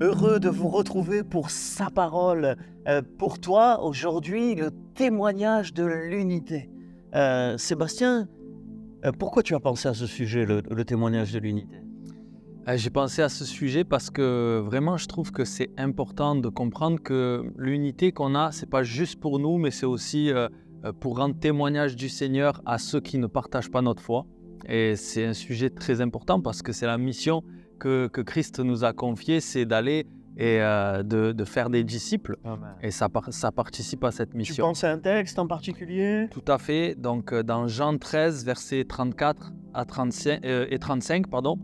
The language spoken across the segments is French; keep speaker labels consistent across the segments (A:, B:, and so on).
A: Heureux de vous retrouver pour sa parole. Pour toi, aujourd'hui, le témoignage de l'unité. Sébastien, pourquoi tu as pensé à ce sujet, le témoignage de l'unité?
B: J'ai pensé à ce sujet parce que vraiment je trouve que c'est important de comprendre que l'unité qu'on a, c'est pas juste pour nous, mais c'est aussi pour rendre témoignage du Seigneur à ceux qui ne partagent pas notre foi. Et c'est un sujet très important parce que c'est la mission que Christ nous a confiée, c'est d'aller et de faire des disciples.
A: Amen.
B: Et ça participe à cette
A: Tu
B: mission.
A: penses à un texte en particulier?
B: Tout à fait. Donc dans Jean 13, versets 34 et 35, pardon.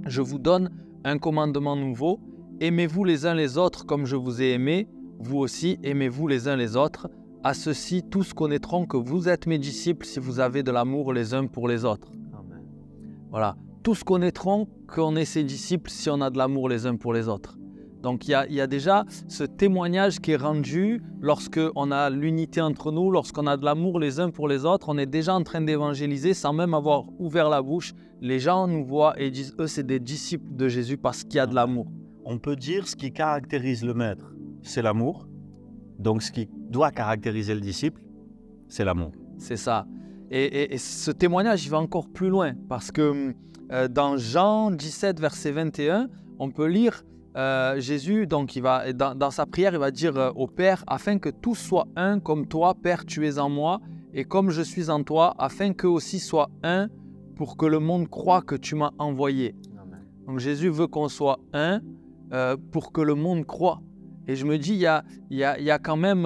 B: Je vous donne un commandement nouveau, aimez-vous les uns les autres comme je vous ai aimé, vous aussi aimez-vous les uns les autres. À ceux-ci, tous connaîtront que vous êtes mes disciples si vous avez de l'amour les uns pour les autres.
A: Amen.
B: Voilà, tous connaîtront qu'on est ses disciples si on a de l'amour les uns pour les autres. Donc il y a déjà ce témoignage qui est rendu lorsqu'on a l'unité entre nous, lorsqu'on a de l'amour les uns pour les autres, on est déjà en train d'évangéliser sans même avoir ouvert la bouche. Les gens nous voient et disent, eux, c'est des disciples de Jésus parce qu'il y a de l'amour.
A: On peut dire ce qui caractérise le maître, c'est l'amour. Donc ce qui doit caractériser le disciple, c'est l'amour.
B: C'est ça. Et ce témoignage, il va encore plus loin parce que dans Jean 17, verset 21, on peut lire Jésus, donc dans sa prière, il va dire au Père, afin que tous soient un comme toi, Père, tu es en moi, et comme je suis en toi, afin qu'eux aussi soient un, pour que le monde croie que tu m'as envoyé.
A: Amen.
B: Donc Jésus veut qu'on soit un pour que le monde croie. Et je me dis, il y a quand même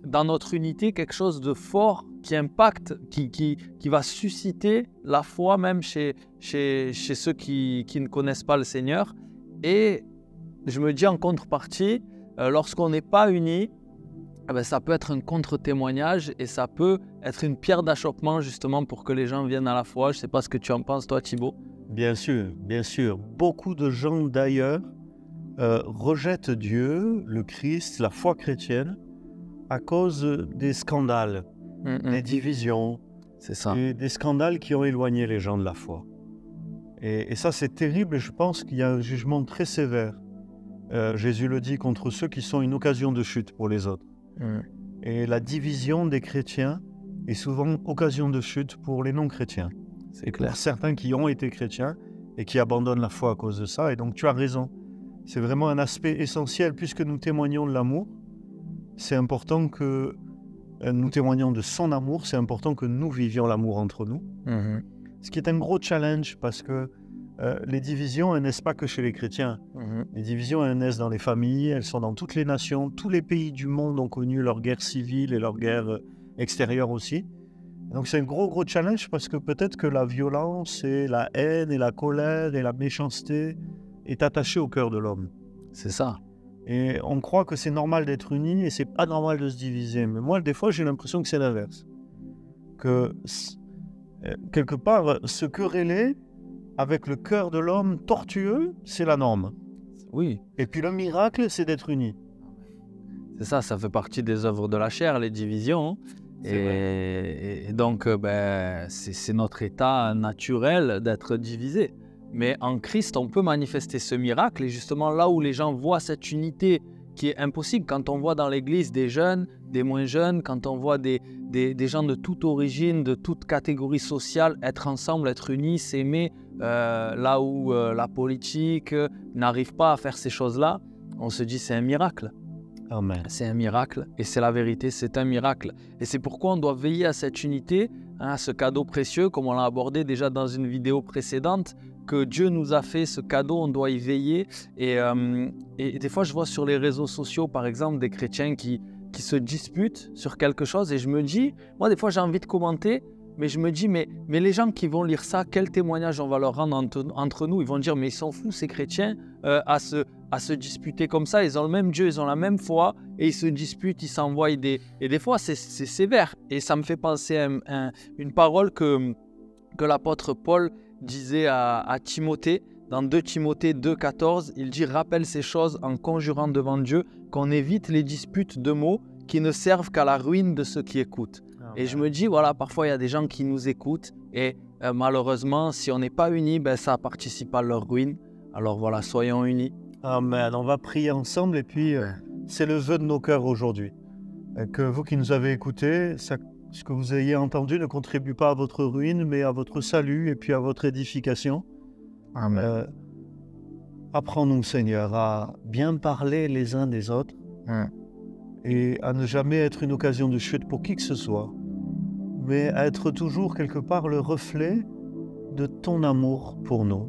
B: dans notre unité quelque chose de fort qui impacte, qui va susciter la foi même chez ceux qui ne connaissent pas le Seigneur. Et je me dis en contrepartie, lorsqu'on n'est pas unis, ça peut être un contre-témoignage et ça peut être une pierre d'achoppement justement pour que les gens viennent à la foi. Je ne sais pas ce que tu en penses toi, Thibaut.
A: Bien sûr, bien sûr. Beaucoup de gens d'ailleurs rejettent Dieu, le Christ, la foi chrétienne à cause des scandales, des divisions,
B: C'est ça.
A: et des scandales qui ont éloigné les gens de la foi. Et ça, c'est terrible et je pense qu'il y a un jugement très sévère. Jésus le dit contre ceux qui sont une occasion de chute pour les autres. Et la division des chrétiens est souvent occasion de chute pour les non-chrétiens.
B: C'est
A: Pour
B: clair.
A: certains qui ont été chrétiens et qui abandonnent la foi à cause de ça. Et donc tu as raison. C'est vraiment un aspect essentiel. Puisque nous témoignons de l'amour, c'est important que nous témoignons de son amour. C'est important que nous vivions l'amour entre nous. Ce qui est un gros challenge parce que les divisions, elles naissent pas que chez les chrétiens. Les divisions, elles naissent dans les familles, elles sont dans toutes les nations. Tous les pays du monde ont connu leur guerre civile et leur guerre extérieure aussi. Donc c'est un gros challenge parce que peut-être que la violence et la haine et la colère et la méchanceté est attachée au cœur de l'homme.
B: C'est ça.
A: Et on croit que c'est normal d'être unis et c'est pas normal de se diviser. Mais moi, des fois, j'ai l'impression que c'est l'inverse. Que quelque part, se quereller avec le cœur de l'homme tortueux, c'est la norme.
B: Oui,
A: Et puis le miracle, c'est d'être unis.
B: c'est ça, ça fait partie des œuvres de la chair, les divisions. Et donc, c'est notre état naturel d'être divisé. Mais en Christ, on peut manifester ce miracle. Et justement, là où les gens voient cette unité qui est impossible, quand on voit dans l'Église des jeunes, des moins jeunes, quand on voit des gens de toute origine, de toute catégorie sociale, être ensemble, être unis, s'aimer, là où la politique n'arrive pas à faire ces choses-là, on se dit c'est un miracle.
A: Amen.
B: C'est un miracle et c'est la vérité, c'est un miracle. Et c'est pourquoi on doit veiller à cette unité, à ce cadeau précieux, comme on l'a abordé déjà dans une vidéo précédente, que Dieu nous a fait ce cadeau, on doit y veiller. Et des fois, je vois sur les réseaux sociaux, par exemple, des chrétiens qui se disputent sur quelque chose et je me dis, moi des fois j'ai envie de commenter, mais je me dis, mais les gens qui vont lire ça, quel témoignage on va leur rendre entre nous? Ils vont dire, mais ils sont fous ces chrétiens à se disputer comme ça, ils ont le même Dieu, ils ont la même foi et ils se disputent, ils s'envoient et des fois c'est sévère. Et ça me fait penser à une parole que l'apôtre Paul disait à Timothée. Dans 2 Timothée 2,14, il dit « Rappelle ces choses en conjurant devant Dieu qu'on évite les disputes de mots qui ne servent qu'à la ruine de ceux qui écoutent. » Et je me dis, voilà, parfois il y a des gens qui nous écoutent et malheureusement, si on n'est pas unis, ça participe à leur ruine. Alors voilà, soyons unis.
A: Amen. On va prier ensemble et puis c'est le vœu de nos cœurs aujourd'hui. Que vous qui nous avez écoutés, ce que vous ayez entendu ne contribue pas à votre ruine, mais à votre salut et puis à votre édification.
C: Amen.
A: Apprends-nous, Seigneur, à bien parler les uns des autres et à ne jamais être une occasion de chute pour qui que ce soit, mais à être toujours quelque part le reflet de ton amour pour nous.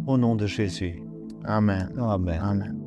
A: Au nom de Jésus.
C: Amen.
A: Amen.
C: Amen.